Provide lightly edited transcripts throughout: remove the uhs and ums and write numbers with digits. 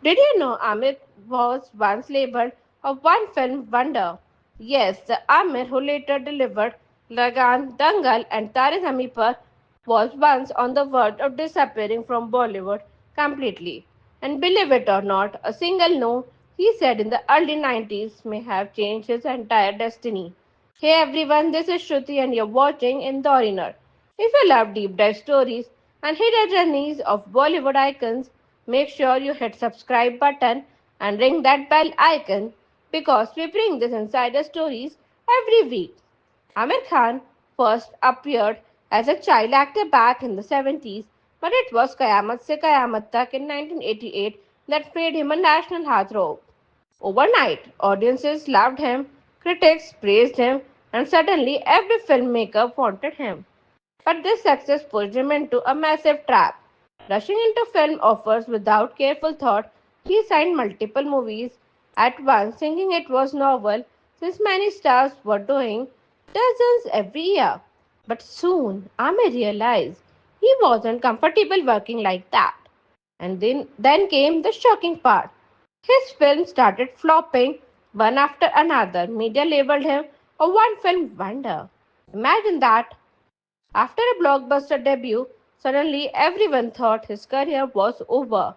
Did you know Amir was once labeled a one film wonder? Yes, the Amir who later delivered Lagan, Dangal, and Tare Zameen Par was once on the verge of disappearing from Bollywood completely. And believe it or not, a single no he said in the early 90s may have changed his entire destiny. Hey everyone, this is Shruti and you're watching Indoriner. If you love deep dive stories and hidden journeys of Bollywood icons, make sure you hit subscribe button and ring that bell icon because we bring these insider stories every week. Amir Khan first appeared as a child actor back in the 70s, but it was Kayamat Se Kayamat Tak in 1988 that made him a national heartthrob. Overnight, audiences loved him, critics praised him, and suddenly every filmmaker wanted him. But this success pushed him into a massive trap. Rushing into film offers without careful thought, he signed multiple movies at once, thinking it was novel, since many stars were doing dozens every year. But soon, Amir realized he wasn't comfortable working like that. And then came the shocking part. His films started flopping one after another. Media labeled him a one film wonder. Imagine that. After a blockbuster debut, suddenly everyone thought his career was over.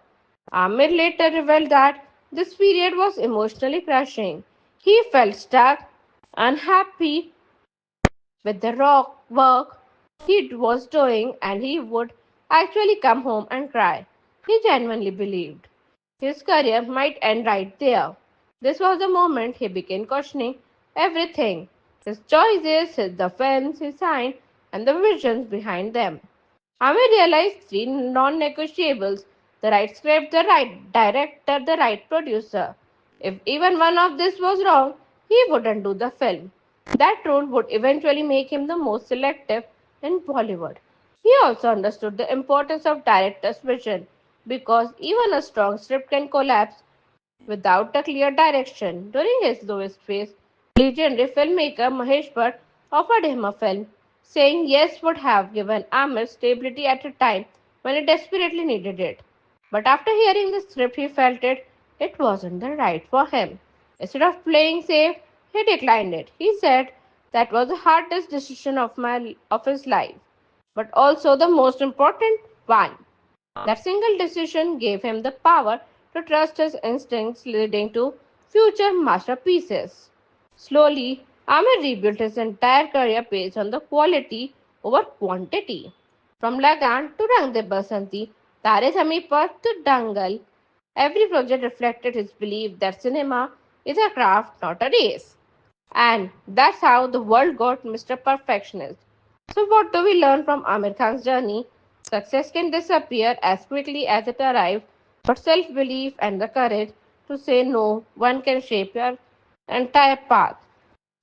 Amir later revealed that this period was emotionally crushing. He felt stuck, unhappy with the rock work he was doing, and he would actually come home and cry. He genuinely believed his career might end right there. This was the moment he began questioning everything his choices, the films he signed, and the visions behind them. Amir realized three non negotiables: the right script, the right director, the right producer. If even one of this was wrong, he wouldn't do the film. That rule would eventually make him the most selective in Bollywood. He also understood the importance of director's vision because even a strong script can collapse without a clear direction. During his lowest phase, legendary filmmaker Mahesh Bhatt offered him a film, saying yes would have given Amir stability at a time when he desperately needed it. But after hearing the script, he felt it wasn't the right for him. Instead of playing safe, he declined it. He said that was the hardest decision of his life, but also the most important one. That single decision gave him the power to trust his instincts, leading to future masterpieces. Slowly, Amir rebuilt his entire career based on the quality over quantity. From Lagan to Rang De Basanti, Tare Zameen Par to Dangal, every project reflected his belief that cinema is a craft, not a race. And that's how the world got Mr. Perfectionist. So, what do we learn from Amir Khan's journey? Success can disappear as quickly as it arrived, but self belief and the courage to say no one can shape your entire path.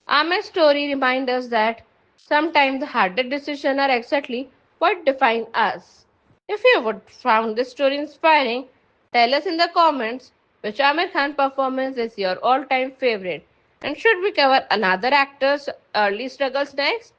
Amir's story reminds us that sometimes the hardest decisions are exactly what define us. If you would found this story inspiring, tell us in the comments which Amir Khan performance is your all-time favorite, and should we cover another actor's early struggles next?